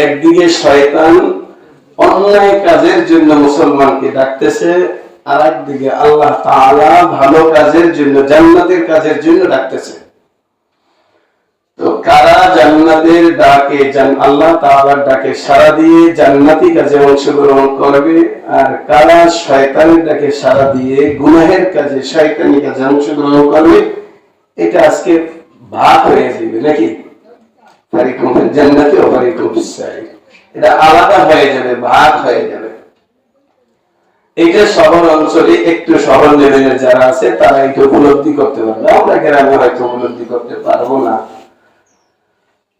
একদিকে শয়তান অন্যায় কাজের জন্য মুসলমানকে ডাকতেছে, আর একদিকে আল্লাহ তাআলা ভালো কাজের জন্য, জান্নাতের কাজের জন্য ডাকতেছে। তো কারা জান্নাতের ডাকে, আল্লাহ তাআলার ডাকে সাড়া দিয়ে জান্নাতি কাজে অংশগ্রহণ করবে, আর কারা শয়তানের ডাকে সাড়া দিয়ে গুনাহের কাজে, শয়তানি কাজে অংশগ্রহণ করবে, এটা আজকে ভাগ হয়ে যাবে নাকি? ফারিকুম ফিল জান্নাতি ওয়া ফারিকুম ফিস সাঈর, এটা আলাদা হয়ে যাবে, ভাগ হয়ে যাবে। এইটা শহর অঞ্চলে একটু শহর লেভেলের যারা আছে তারা এটা উপলব্ধি করতে পারবে, আমরা গ্রামে হয়তো উপলব্ধি করতে পারবো না।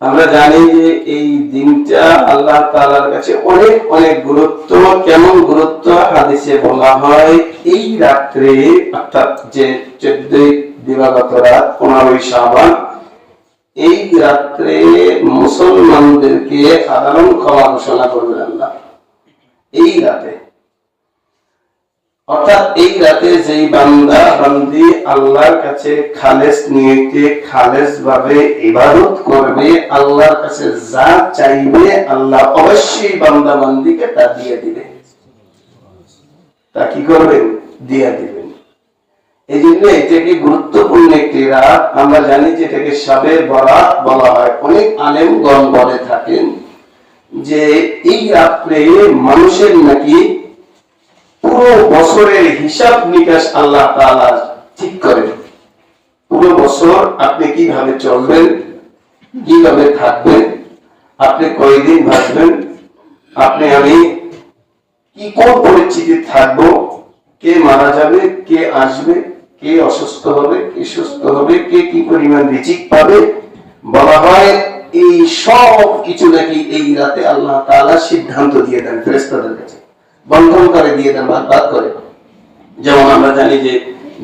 আমরা জানি যে এই দিনটা আল্লাহ তাআলার কাছে অনেক অনেক গুরুত্ব। কেমন গুরুত্ব? হাদিসে বলা হয় এই রাত্রে, অর্থাৎ যে 14 দিবাগত রাত 15 শাবান, এই রাত্রে মুসলমানদেরকে সাধারণ ক্ষমা ঘোষণা করবেন আল্লাহ। এই রাতে, অর্থাৎ এই রাতে যেই বান্দা বান্দি আল্লাহর কাছে খালেস নিয়তে, খালেস ভাবে ইবাদত করবে, আল্লাহর কাছে যা চাইবে আল্লাহ অবশ্যই বান্দা বান্দিকে তা দিয়ে দিবে। তা কি করবেন? দিয়ে দিবেন। এই জন্য এটাকে গুরুত্বপূর্ণ একটি রাত। আমরা জানি যে এটাকে শবে বরাত বলা হয়। অনেক আলেমগণ বলে থাকেন যে এই রাত্রে মানুষের নাকি পুরো বছরের হিসাব নিকাশ আল্লাহ তাআলা ঠিক করেন। পুরো বছর আপনি কিভাবে চলবেন, কিভাবে থাকবেন, আপনি কয়দিন বাঁচবেন, আপনি আমি কি কোন পরিস্থিতি থাকবো, কে মারা যাবে, কে আসবে, কে অসুস্থ হবে, কে সুস্থ হবে, কে কি পরিমাণ রিজিক পাবে, বলা হয় এই সব কিছু নাকি এই রাতে আল্লাহ তাআলা সিদ্ধান্ত দিয়ে দেন ফেরেশতাদের কাছে, বন্ধন করে দিয়ে দেন, ভাগ করে। যেমন আমরা জানি যে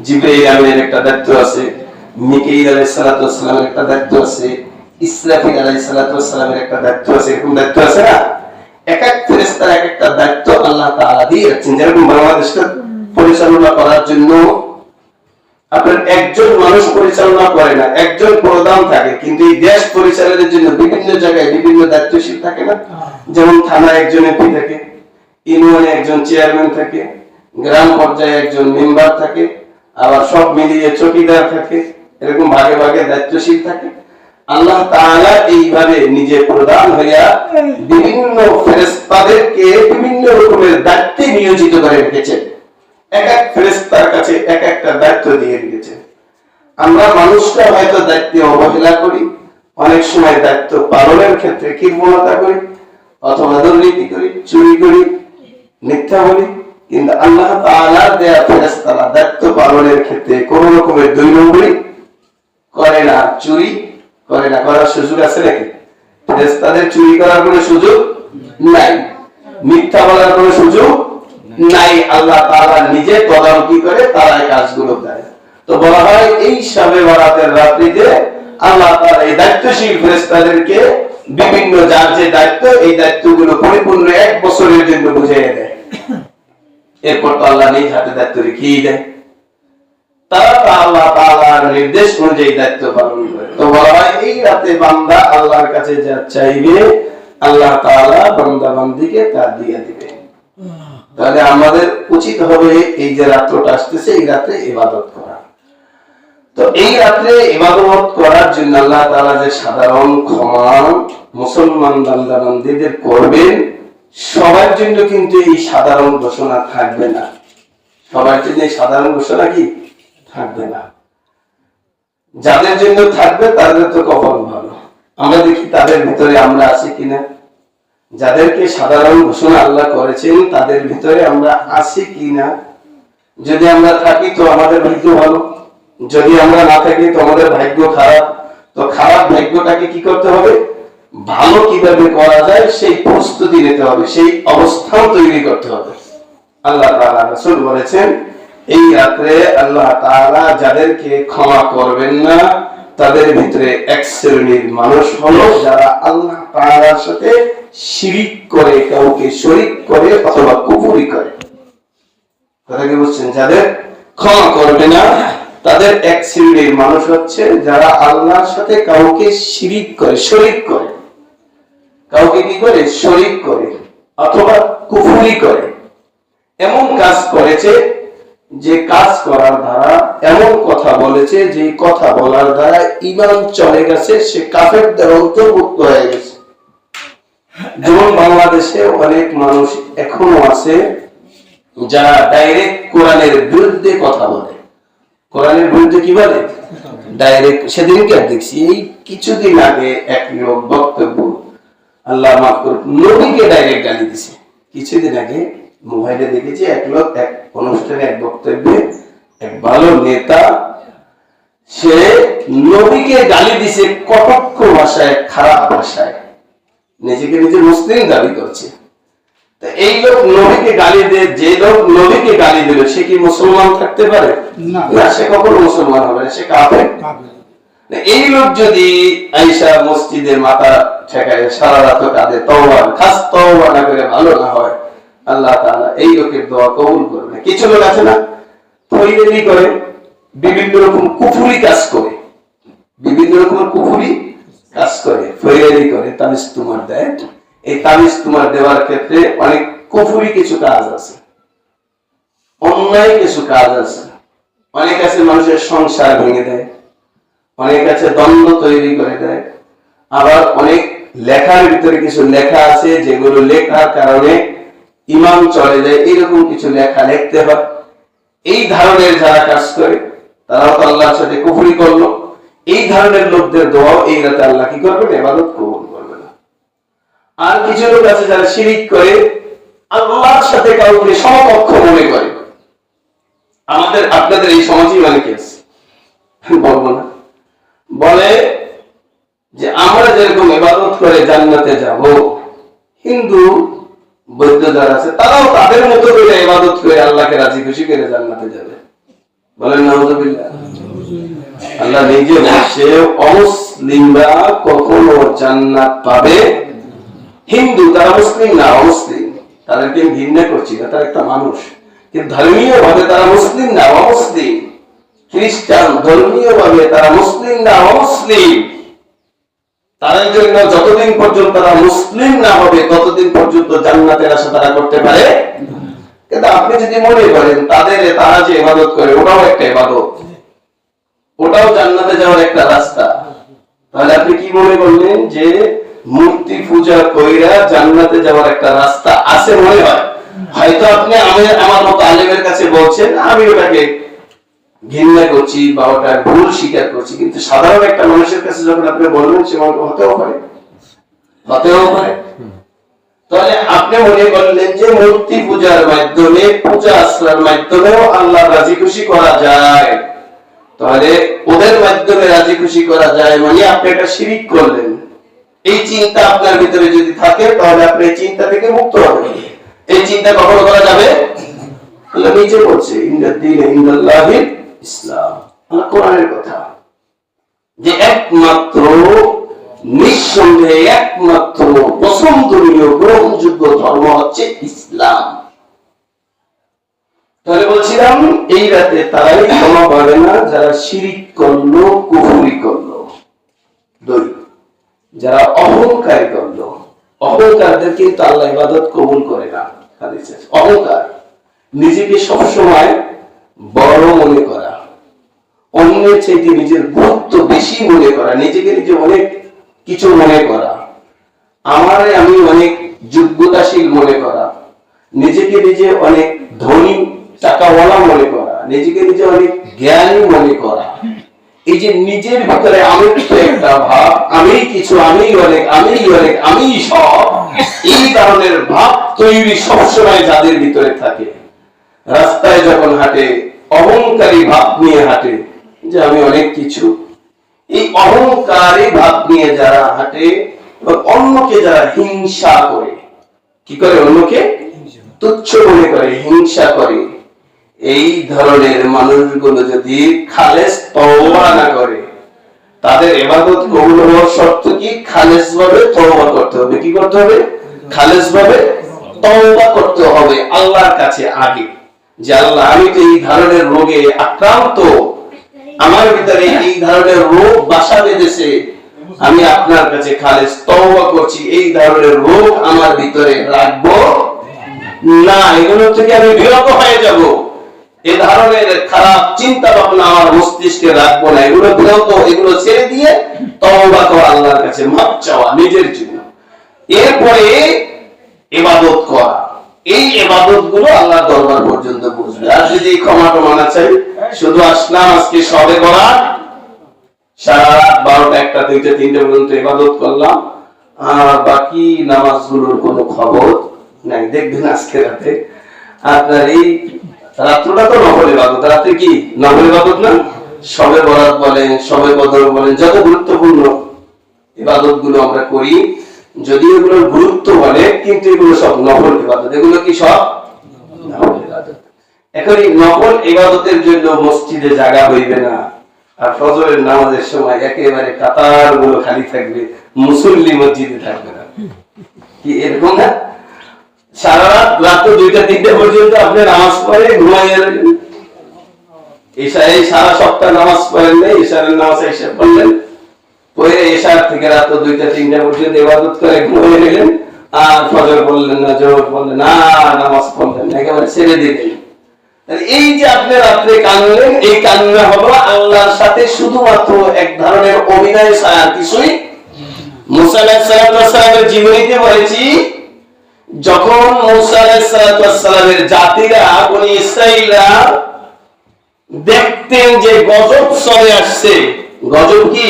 জিবরাইল আলাইহির একটা দায়িত্ব আছে, মিকাইল আলাইহিস সালাতু ওয়াস সালামের একটা দায়িত্ব আছে, ইসরাফিল আলাইহিস সালাতু ওয়াস সালামের একটা দায়িত্ব আছে। এরকম দায়িত্ব আছে না? এক এক ফেরেশতার এক একটা দায়িত্ব আল্লাহ তাআলা দিয়ে রাখছেন। যেরকম বাংলাদেশটা পরিচালনা করার জন্য আপনার একজন মানুষ পরিচালনা করে না, একজন প্রধান থাকে, কিন্তু এই দেশ পরিচালনার জন্য বিভিন্ন জায়গায় বিভিন্ন দায়িত্বশীল থাকে না? যেমন থানায় একজন এমপি থাকে, ইউনিয়নে একজন চেয়ারম্যান থাকে, গ্রাম পর্যায়ে একজন মেম্বার থাকে, আবার সব মিলিয়ে চৌকিদার থাকে, এরকম ভাগে ভাগে দায়িত্বশীল থাকে। আল্লাহ তাআলা এইভাবে নিজে প্রধান হইয়া বিভিন্ন ফেরেশতাদেরকে বিভিন্ন রকমের দায়িত্বে নিয়োজিত করে রেখেছেন। এক এক ফেরেশতার কাছে এক একটা দায়িত্ব দিয়ে রেখেছেন। আমরা মানুষরা হয়তো দায়িত্ব অবহেলা করি, অনেক সময় দায়িত্ব পালনের ক্ষেত্রে কৃপণতা করি, অথবা দুর্নীতি করি, চুরি করি, মিথ্যা বলি। কিন্তু আল্লাহ তাআলার দেয়া ফেরেশতারা দায়িত্ব পালনের ক্ষেত্রে কোন রকমের দুই নম্বরই করে না, চুরি করে না। করার সুযোগ আছে নাকি? ফেরেশতাদের চুরি করার কোনো সুযোগ নাই, মিথ্যা বলার কোনো সুযোগ নাই। আল্লাহ তাআলা নিজে তদারকি করে তারা এই কাজগুলো দেয়। তো বলা হয় এই শবে বরাতের রাত্রিতে আল্লাহ তাআলা এই দায়িত্বশীল ফেরেশতাদেরকে বিভিন্ন যার যে দায়িত্ব, এই দায়িত্বগুলো পরিপূর্ণ এক বছরের জন্য বুঝিয়ে দেয়। এরপর তো আল্লাহ নিজ হাতে দায়িত্ব রেখেই দেয়। তারা আল্লাহ তাআলার নির্দেশ অনুযায়ী দায়িত্ব পালন করে। তো বলা হয় এই রাতে বান্দা আল্লাহর কাছে যা চাইবে আল্লাহ তাআলা বান্দা বান্দিকে তা দিয়ে দিবে। তাহলে আমাদের উচিত হবে এই যে রাত্রটা আসতেছে, এই রাতে ইবাদত করা। তো এই রাতে ইবাদত করার জন্য আল্লাহ তাআলা যে সাধারণ ক্ষমা মুসলমান বান্দা বান্দীদের করবেন, সবার জন্য কিন্তু এই সাধারণ ঘোষণা থাকবে না। সবার জন্য এই সাধারণ ঘোষণা কি থাকবে না। যাদের জন্য থাকবে তাদের তো কপাল ভালো। আমরা দেখি তাদের ভিতরে আমরা আছি কিনা। যাদেরকে সাধারণ ঘোষণা আল্লাহ করেছেন তাদের ভিতরে আমরা আছি কিনা। যদি আমরা থাকি তো আমাদের ভাগ্য ভালো, যদি আমরা না থাকি তো আমাদের ভাগ্য খারাপ। তো খারাপ ভাগ্যটাকে কি করতে হবে? ভালো কিভাবে করা যায় সেই প্রস্তুতি নিতে হবে, সেই অবস্থান তৈরি করতে হবে। আল্লাহ তাআলা রাসূল বলেছেন এই রাতে আল্লাহ তাআলা যাদেরকে ক্ষমা করবেন না তাদের ভিতরে এক শ্রেণীর মানুষ হলো যারা আল্লাহ তাআলার সাথে শিরিক করে, কাউকে শরীক করে অথবা কুফরি করে। কথা কি বুঝছেন? যাদের ক্ষমা করবে না তাদের এক শ্রেণীর মানুষ হচ্ছে যারা আল্লাহর সাথে কাউকে শিরিক করে, শরীক করে। কাউকে কি করে শরীক করে অথবা কুফরি করে, এমন কাজ করেছে যে কাজ করার দ্বারা, এমন কথা বলেছে যে কথা বলার দ্বারা ঈমান চলে গেছে, সে কাফেরদের অন্তর্ভুক্ত হয়ে গেছে। যেমন বাংলাদেশে অনেক মানুষ এখনো আছে যারা ডাইরেক্ট কোরআনের বিরুদ্ধে কথা বলে। কোরআনের বিরুদ্ধে কি বলে? ডাইরেক্ট। সেদিনকে দেখছি, এই কিছুদিন আগে এক লোক বক্তব্য, আল্লাহ মাফ করুক, নবীকে ডাইরেক্ট গালি দিছে। কিছুদিন আগে মোবাইলে দেখেছি এক লোক এক অনুষ্ঠানে এক বক্তব্যে এক ভালো নেতা সে নবীকে গালি দিছে কটাক্ষ ভাষায়, খারাপ ভাষায়, নিজেকে নিজে মুসলিম দাবি করছে। এই লোক নবীকে গালি দিয়ে, যে লোক নবীকে গালি দিল সে কি মুসলমান থাকতে পারে? না, সে কখনো মুসলমান হবে না, সে কাফের। এই লোক যদি আয়েশা মসজিদের মাথা ঠেকায় সারা রাত কাঁদে, তওবা খাস তওবা না করে ভালো না হয়, আল্লাহ তাআলা এই লোকের দোয়া কবুল করবে। কিছু লোক আছে না, তৈরি করে বিভিন্ন রকম কুফরি কাজ করে, বিভিন্ন রকম কুফরি কাজ করে, ফয়রানি করে, তাবিজ তোমার দেয়। এই তাবিজ তোমার দেওয়ার ক্ষেত্রে অনেক কুফরি কিছু কাজ আছে, অন্যায় কিছু কাজ আছে। অনেক আছে মানুষের সংসার ভেঙে দেয়, অনেক আছে দ্বন্দ্ব তৈরি করে দেয়, আবার অনেক লেখার ভিতরে কিছু লেখা আছে যেগুলো লেখার কারণে ঈমান চলে যায়, এরকম কিছু লেখা লিখতে হয়। এই ধরনের যারা কাজ করে তারাও তো আল্লাহর সাথে কুফরি করলো। এই ধরনের লোকদের দোয়া এই রাতে আল্লাহ কি করবে? ইবাদত কবুল করবে না। আর কিছু লোক আছে যারা শিরিক করে, আল্লাহর সাথে কাউকে সমকক্ষ মনে করে। আমাদের আপনাদের এই সমাজেই অনেকে আছে, বলবো না, বলে যে আমরা যেরকম ইবাদত করে জান্নাতে যাব, হিন্দু বৌদ্ধ যারা আছে তারাও তাদের মতো করে ইবাদত করে আল্লাহকে রাজি খুশি করে জান্নাতে যাবে। বলেন নাউযুবিল্লাহ। আল্লাহ নিজে বলছে অমুসলিমরা কখনো জান্নাত পাবে। হিন্দু তারা মুসলিম না, অমুসলিম, তাদেরকে ঘৃণা করছি না, তারা একটা মানুষ, কিন্তু ধর্মীয় ভাবে তারা মুসলিম না, অমুসলিম। খ্রিস্টান ধর্মীয় ভাবে তারা মুসলিম না, অমুসলিম। তাদের জন্য যতদিন পর্যন্ত তারা মুসলিম না হবে ততদিন পর্যন্ত জান্নাতের আশা তারা করতে পারে। কিন্তু আপনি যদি মনে করেন তারা যে ইবাদত করে ওটাও একটা ইবাদত, ওটাও জান্নাতে যাওয়ার একটা রাস্তা, তাহলে আপনি কি মনে করলেন যে মূর্তি পূজা কইরা জান্নাতে যাওয়ার একটা রাস্তা আছে মনে হয়? হয়তো আপনি আমার মতো আলেমের কাছে বলছেন, আমি ওটাকে ঘৃণা করছি বা ওটা ভুল স্বীকার করছি, কিন্তু সাধারণ একটা মানুষের কাছে যখন আপনি বলবেন সে হতেও পারে। তাহলে আপনি মনে করলেন যে মূর্তি পূজার মাধ্যমে, পূজা আশ্রার মাধ্যমেও আল্লাহ রাজি খুশি করা যায়, তাহলে ওদের মাধ্যমে রাজি খুশি করা যায় মানে আপনি এটা শিরিক করলেন। এই চিন্তা আপনার ভিতরে যদি থাকে তাহলে আপনি এই চিন্তা থেকে মুক্ত হবেন। এই চিন্তা কখনো করা যাবে? আল্লাহ নিজে বলছে ইন্দাল্লাহিল ইসলাম, আল্লাহ কোরআনের কথা, যে একমাত্র নিঃসন্দেহে একমাত্র পছন্দনীয় গ্রহণযোগ্য ধর্ম হচ্ছে ইসলাম। তাহলে বলছিলাম এই রাতে তারাই ক্ষমা পাবে না যারা শিরিক করলো, কুফরি করলো। দুই, যারা অহংকার করলো, অহংকারদের কিন্তু আল্লাহ ইবাদত কবুল করে না। অহংকার, নিজেকে সবসময় বড় মনে করা, অন্যের চাইতে নিজের গুরুত্ব বেশি মনে করা, নিজেকে নিজে অনেক কিছু মনে করা, আমি অনেক যোগ্যতাশীল মনে করা, নিজেকে নিজে অনেক ধনী টাকাওয়ালা মনে করা, নিজেকে নিজে অনেক জ্ঞানী মনে করা। এই যে নিজের ভিতরে আমিত্ব একটা ভাব, আমি কিছু, আমি অনেক, আমি সব, এই ধরনের ভাব তৈরি সবসময় যাদের ভিতরে থাকে, রাস্তায় যখন হাঁটে অহংকারী ভাব নিয়ে হাঁটে যে আমি অনেক কিছু, এই অহংকারী ভাব নিয়ে যারা হাঁটে, অন্যকে যারা হিংসা করে, কি করে? অন্যকে তুচ্ছ মনে করে, হিংসা করে। এই ধরনের মানুষগুলো যদি খালেস তওবা না করে, তাদের ইবাদত কবুল হওয়ার শর্ত কি? খালেস ভাবে তওবা করতে হবে। কি করতে হবে? খালেস ভাবে তওবা করতে হবে আল্লাহর কাছে আগে, যে আল্লাহ আমি তো এই ধরনের রোগে আক্রান্ত, আমার ভিতরে এই ধরনের রোগ বাসা বেঁধেছে, আমি আপনার কাছে খালেস তওবা করছি, এই ধরনের রোগ আমার ভিতরে রাখবো না, এগুলো থেকে আমি বিরত হয়ে যাব, এ ধরনের খারাপ চিন্তা ভাবনা আমার মস্তিষ্কে রাখবো না, এগুলো বিরত, এগুলো ছেড়ে দিয়ে তওবা করা, আল্লাহর কাছে মাপ চাওয়া নিজের জন্য, এরপরে ইবাদত করা। এই ইবাদত গুলো আল্লাহর দরবার পর্যন্ত পৌঁছবে। আর যদি ক্ষমা টমা চাই, শুধু আসলাম আজকে সবে বরাত, সারা রাত 12টা 1টা 2টা 3টা পর্যন্ত ইবাদত করলাম, আর বাকি নামাজগুলোর কোনো খবর নাই। দেখবেন আজকে রাতে আপনার এই রাত্রটা তো নফল ইবাদত, রাতে কি নফল ইবাদত না, সবে বরাত বলেন, সবে কদর বলেন, যত গুরুত্বপূর্ণ ইবাদত গুলো আমরা করি, যদি এগুলোর গুরুত্ব বলে, কিন্তু এগুলো সব নফল ইবাদত। এগুলো কি সব নফল ইবাদত? এখন এই নফল ইবাদতের জন্য মসজিদে জায়গা হইবে না, আর ফজরের নামাজের সময় একেবারে কাতার গুলো খালি থাকবে, মুসল্লি মসজিদে থাকবে না, কি এরকম না? সারা রাত, রাত 2টা 3টা পর্যন্ত আপনি নামাজ পড়ে ঘুমাইয়া গেলেন, এই সারা সপ্তাহ নামাজ পড়েন নাই, ইশারের নামাজ এসে পড়লেন, পরে এশার থেকে রাত 2টা 3টা পর্যন্ত ইবাদত করে ঘুমিয়ে গেলেন, আর ফজর পড়লেন না, জোহর পড়লেন না, নামাজ পড়লেন না, একেবারে ছেড়ে দিলেন। এই যে আপনি রাত্রে কাঁদলেন, এই কান্না হলো আল্লাহর সাথে শুধুমাত্র এক ধরনের অভিনয় ছাড়া কিছুই। মুসা আলাইহিস সালামের জীবনীতে বলেছি, যখন মুসা আলাইহিস সালামের জাতিরা, বনি ইসরাঈলরা দেখতেন যে গজব চলে আসছে, গজব কি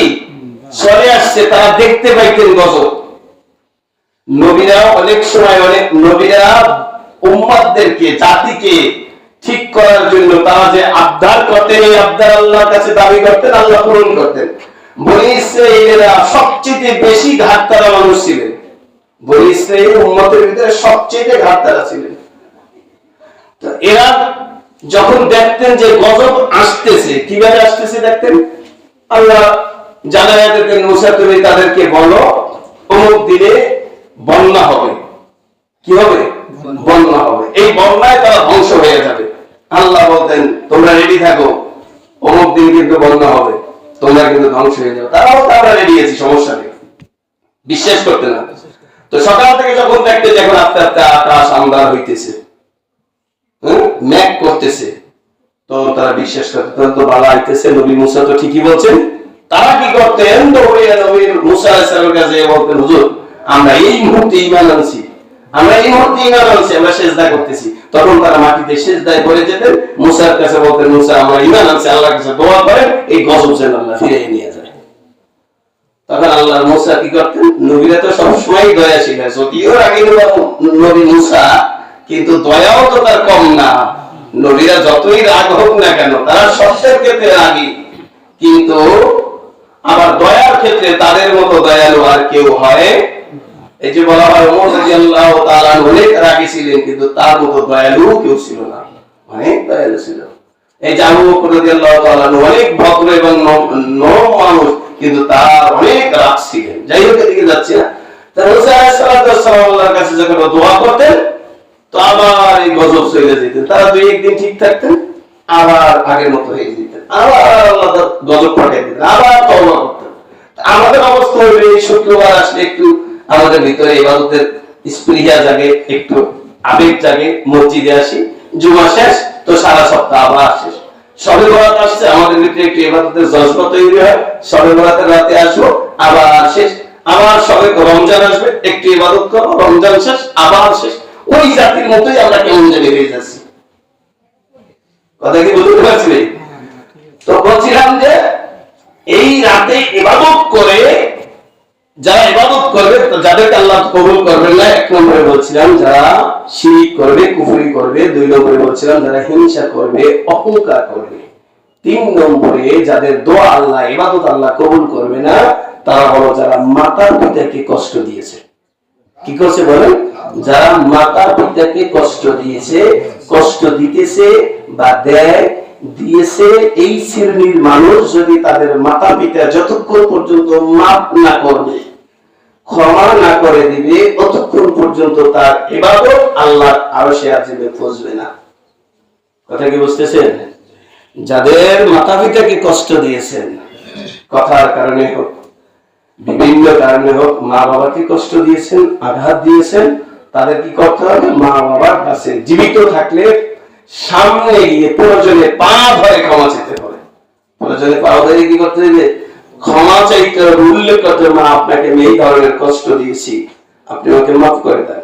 চলে আসছে, তারা দেখতে পাইতেন গজব। নবীরা অনেক সময়, অনেক নবীরা উম্মতদেরকে, জাতিকে ঠিক করার জন্য তারা যে আবদার করতেন, এই আবদার আল্লাহর কাছে দাবি করতেন, আল্লাহ পূরণ করতেন। বনি ইসরাঈলেরা সবচেয়ে বেশি ঘাটতারা মানুষ ছিলেন, বনি ইসরাঈল উম্মতের ভিতরে সবচেয়ে ঘাটতারা ছিলেন। তো এরা যখন দেখতেন যে গজব আসতেছে, কিভাবে আসতেছে দেখতেন, আল্লাহ জানায়া দিতেন, মুসা তুমি তাদেরকে বলো অমুক দিনে বন্যা হবে। কি হবে? বন্যা হবে, এই বন্যায় তারা ধ্বংস হয়ে যাবে। আল্লাহ বলতেন তোমরা রেডি থাকো, অমুক দিন কিন্তু বন্যা হবে, তোমরা কিন্তু ধ্বংস হয়ে যাবে। তারাও আমরা রেডি আছি, সমস্যা নেই, বিশ্বাস করতে না। তো সকাল থেকে যখন দেখতে, যখন আস্তে আস্তে আকাশ আন্ধার হইতেছে, মেঘ করতেছে, তো তারা বিশ্বাস করতে, তো বালা আইতেছে, নবী মুসা তো ঠিকই বলছেন। তারা কি করতেন, নবী মুসা আলাইহিস সালামের কাছে বলতেন, হুজুর আমরা এই মুহূর্তে ঈমান আনছি, আমরা এই মুহূর্তে ঈমান আনছি, আমরা সিজদা করতেছি। তখন তারা মাটিতে সিজদায় পড়ে যেতেন, মুসার কাছে বলতেন, মুসা আমরা ঈমান আনছি, আল্লাহর কাছে দোয়া করেন এই গজব যেন আল্লাহ ফিরিয়ে নিয়ে যায়। তখন আল্লাহর মুসা কি করতেন, নবীরা তো সবসময় দয়াশীল, যদিও আগে নবী মুসা, কিন্তু দয়াও তো তার কম না। নবীরা যতই রাগ হোক না কেন, তারা সত্যের ক্ষেত্রে রাগী, কিন্তু আবার দয়ার ক্ষেত্রে তাদের মতো দয়ালু আর কেউ হয়। এই যে বলা হয় ওমর রাদিয়াল্লাহু তাআলা অনেক রাগী ছিলেন, কিন্তু তার মতো দয়ালু কেউ ছিল না, অনেক দয়ালু ছিল। এই যে আবু বকর রাদিয়াল্লাহু তাআলা অনেক ভদ্র এবং নরম মানুষ, কিন্তু তার অনেক রাগ ছিলেন। যাই হোক, এদিকে যাচ্ছে না। তার মুসা আলাইহিস সালাম আল্লাহর কাছে যখন দোয়া করতেন, তো আবার এই গজব চলে যেতেন। তারা 2-1 দিন ঠিক থাকতেন, আবার আগের মতো হয়ে যেতেন, আবার আল্লাহ গজব পাঠিয়ে দিতেন, আবার তওবা করতেন। আমাদের অবস্থা হইবে, এই শুক্রবার আসলে একটু আমাদের ভিতরে ইবাদতের স্পৃহা জাগে, একটু আবেগ জাগে, মসজিদে আসি, জুমা শেষ তো সারা সপ্তাহ আবার শেষ। শবে বরাত আসছে, আমাদের ভিতরে একটু ইবাদতের জজবা তৈরি হয়, শবে বরাতের রাতে আসবো, আবার শেষ, আবার শবে রমজান আসবে, একটু ইবাদত করবো, রমজান শেষ, আবার শেষ। ওই জাতির মতোই আমরা কেমন জানি হয়ে যাচ্ছি। কথা কি বুঝতে পারছি? তো বলছিলাম যে এই রাতে ইবাদত করে যারা ইবাদত করবে, যাদেরকে আল্লাহ কবুল করবেন না, 1 নম্বরে বলছিলাম যারা শিরক করবে, কুফরি করবে, 2 নম্বরে বলছিলাম যারা হিংসা করবে, অহংকার করবে, 3 নম্বরে যাদের দোয়া আল্লাহ, ইবাদত আল্লাহ কবুল করবে না, তারা হলো যারা মাতা পিতাকে কষ্ট দিয়েছে। কি করছে বলেন? যারা মাতা পিতাকে কষ্ট দিয়েছে, কষ্ট দিতেছে বা দেয়, দিয়েছে, এই শ্রেণীর মানুষ যদি তাদের মাতা পিতা যতক্ষণ পর্যন্ত মাফ না করবে, ক্ষমা না করে দিবে, ততক্ষণ পর্যন্ত তার ইবাদত আল্লাহর আরশে আজিমে পৌঁছবে না। কথা কি বুঝতেছেন? যাদের মাতা পিতাকে কষ্ট দিয়েছেন, কথার কারণে হোক, বিভিন্ন কারণে হোক মা বাবাকে কষ্ট দিয়েছেন, আঘাত দিয়েছেন, তাদের কি করতে হবে? মা বাবার কাছে জীবিত থাকলে সামনে গিয়ে প্রয়োজনে পা ধরে ক্ষমা চাইতে হবে। প্রয়োজনে পা ধরে কি করতে হবে? ক্ষমা চাইতে হবে, উল্লেখ করতে হবে, মা আপনাকে আমি এই ধরনের কষ্ট দিয়েছি, আপনি আমাকে মাফ করে দেন।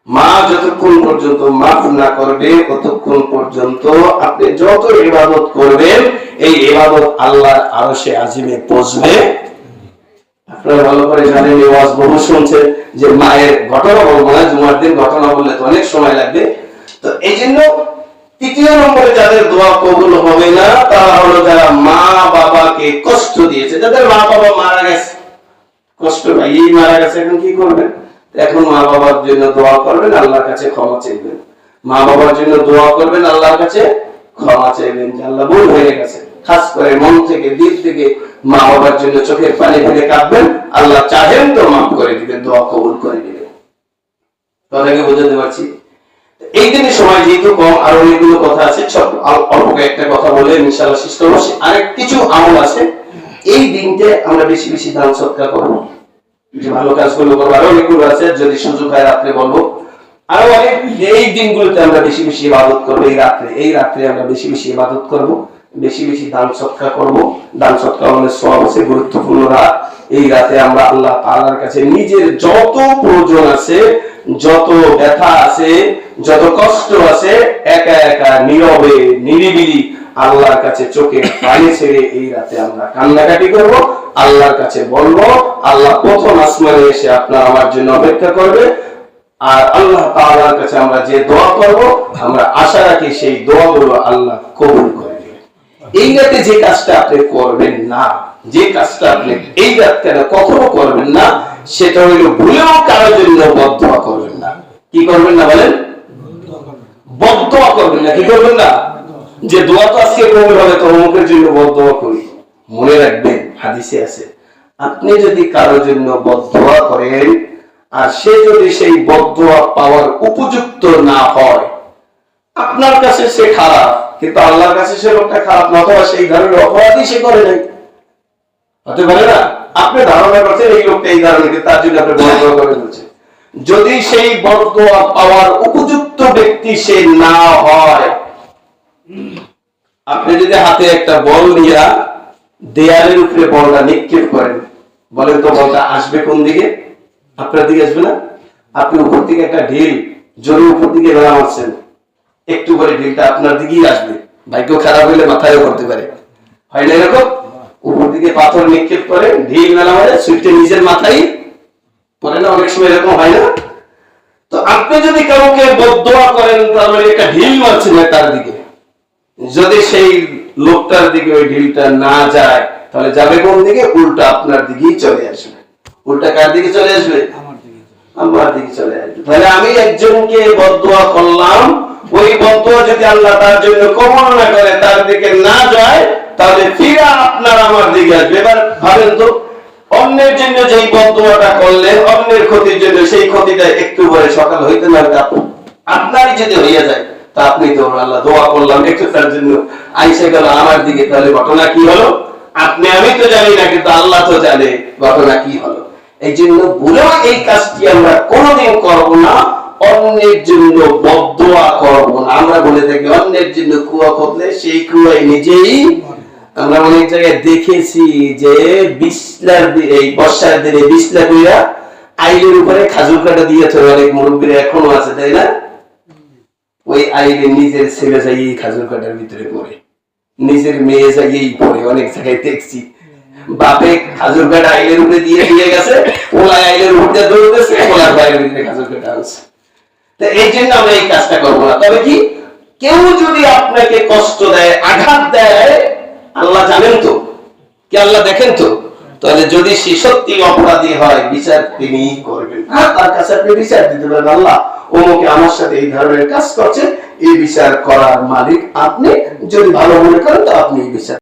মা যতক্ষণ পর্যন্ত মাফ না করবে ততক্ষণ পর্যন্ত আপনি যত ইবাদত করবেন এই ইবাদত আল্লাহর আরশে আজিমে পৌঁছবে। আপনারা ভালো করে জানেন, ওয়াজ বহু শুনছেন যে মায়ের ঘটনা বলবো না, জুমার দিন ঘটনা বললে তো অনেক সময় লাগবে। তো এই জন্য তৃতীয় নম্বরে যাদের দোয়া কবুল হবে না তারা হলো যারা মা বাবাকে কষ্ট দিয়েছে, যাদের মা বাবা মারা গেছে, কষ্ট পাইয়েই মারা গেছে। এখন কি করবেন? এখন মা বাবার জন্য দোয়া করবেন, আল্লাহর কাছে ক্ষমা চাইবেন। মা বাবার জন্য দোয়া করবেন, আল্লাহর কাছে ক্ষমা চাইবেন যে আল্লাহ ভুল হয়ে গেছে। খাস করে মন থেকে, দিল থেকে মা বাবার জন্য চোখের পানি ফেলে কাঁদবেন, আল্লাহ চাহেন তো মাফ করে দিবেন, দোয়া কবুল করে দিবেন। কথাকে বোঝাতে পারছি? এই দিনের সময় যেহেতু কম, আর অনেকগুলো কথা আছে, সব অল্প একটা কথা বলে ইনশাআল্লাহ শেষ করব। আরেক কিছু আমল আছে, এই দিনতে আমরা বেশি বেশি দান সদকা করবো, যে ভালো কাজগুলো করবো। আরো অনেকগুলো আছে, যদি সুযোগ হয় রাত্রে বলবো। আরো অনেক, এই দিনগুলোতে আমরা বেশি বেশি ইবাদত করবো, এই রাত্রে আমরা বেশি বেশি ইবাদত করবো, বেশি বেশি দান সদকা করবো। দান সদকা আমাদের সওয়াব আছে, গুরুত্বপূর্ণ রাত। এই রাতে আমরা আল্লাহ তাআলার কাছে নিজের যত প্রয়োজন আছে, যত ব্যথা আছে, যত কষ্ট আছে, একা একা নীরবে নিরিবিলি আল্লাহর কাছে চোখে পানি ছেড়ে এই রাতে আমরা কান্নাকাটি করব, আল্লাহর কাছে বলবো। আল্লাহ প্রথম আসমানে এসে আপনার আমার জন্য অপেক্ষা করবে। আর আল্লাহ তাআলার কাছে আমরা যে দোয়া করব, আমরা আশা রাখি সেই দোয়াগুলো আল্লাহ কবুল করে নেবেন। এই রাতে যে কাজটা আপনি করবেন না, যে কাজটা আপনি এই রাতে কখনো করবেন না, সেটা হইল ভুলেও কারোর জন্য বদদোয়া করবেন না। কি করবেন না বলেন? বদদোয়া করবেন না। কি করবেন না? যে দোয়া তো আজকে কবুল হবে তো অমুকের জন্য বদদোয়া করি। মনে রাখবেন, হাদিসে আছে, আপনি যদি কারোর জন্য বদদোয়া করেন আর সে যদি সেই বদদোয়া পাওয়ার উপযুক্ত না হয়, আপনার কাছে সে খারাপ কিন্তু আল্লাহর কাছে সে লোকটা খারাপ না, অথবা সেই ধরনের অপরাধই সে করে নাই, হতে পারে না? আপনি ধারণা করছেন এই লোকটা এই ধরনের, তার জন্য আপনি বদদোয়া করে বলছেন। যদি সেই বদদোয়া পাওয়ার উপযুক্ত ব্যক্তি সে না হয়, আপনি যদি হাতে একটা বল নিয়ে দেয়ালের উপরে বলটা নিক্ষেপ করেন, বলেন তো বলটা আসবে কোন দিকে? আপনার দিকে আসবে না? আপনি উপর দিকে একটা ঢিল জোরে উপর দিকে বেড়া মারছেন, একটু পরে ঢিলটা আপনার দিকেই আসবে। ভাগ্য খারাপ হইলে মাথায়ও করতে পারে, হয় না এরকম? উপর দিকে পাথর নিক্ষেপ করে ঢিল মেলা মারে, সুইটটা নিজের মাথায় পড়ে না? অনেক সময় এরকম হয় না? তো আপনি যদি কাউকে বদদোয়া করেন, তার মানে একটা ঢিল মারছেন তার দিকে, যদি সেই লোকটার দিকে ওই ঢিলটা না যায়, তাহলে যাবে কোন দিকে? উল্টা আপনার দিকেই চলে আসবে। উল্টা কার দিকে চলে আসবে? আমার দিকে চলে আসবে। তাহলে আমি একজনকে বদদোয়া করলাম, ওই বদদোয়া যদি আল্লাহ তার জন্য কবুল না করে, তার দিকে না যায়, তাহলে ফিরে আপনার আমার দিকে আসবে। এবার ভাবেন তো, অন্যের জন্য যেই বদদোয়াটা করলেন, অন্যের ক্ষতির জন্য, সেই ক্ষতিটা একটু পরে সকাল হইতে না আপনারই যদি হইয়া যায়, তা আপনি তো আল্লাহ দোয়া করলাম একটু তার জন্য, আইসে গেল আমার দিকে, তাহলে ঘটনা কি হলো? আপনি আমি তো জানি না, কিন্তু আল্লাহ তো জানে ঘটনা কি হলো। এই জন্য ভুলেও এই কাজটি আমরা কোনোদিন করবো না, অন্যের জন্য বদদোয়া করবো না। আমরা বলে থাকি অন্যের জন্য কুয়া খুঁড়লে সেই কুয়ায় নিজেই। আমরা অনেক জায়গায় দেখেছি যে বিসলার এই বর্ষার দিনে বিসলা কইরা আইলের উপরে খাজুর কাটা দিয়েছে, অনেক মুরব্বীরা এখনো আছে, তাই না? ওই আইলে নিজের ছেলে যাই খাজুর কাটার ভিতরে পড়ে, নিজের মেয়ে যাই পড়ে, অনেক জায়গায় দেখছি। বাপে খাজুর কাটা আইলের উপরে দিয়ে দিয়ে গেছে, ওলাই আইলের উপরে দৌড়তেছে, ওলার বাইরের ভিতরে খাজুর কাটা আছে। তো এই জন্য আমরা এই কাজটা করবো না। তবে কি, কেউ যদি আপনাকে কষ্ট দেয়, আঘাত দেয়, আল্লাহ জানেন তো, কি আল্লাহ দেখেন তো, তাহলে যদি সে সত্যি অপরাধী হয়, বিচার তিনি করবেন। তার কাছে আপনি বিচার দিতে পারেন, আল্লাহ অমুকে আমার সাথে এই ধরনের কাজ করছে, এই বিচার করার মালিক আপনি। যদি ভালো মনে করেন তো আপনি এই বিচার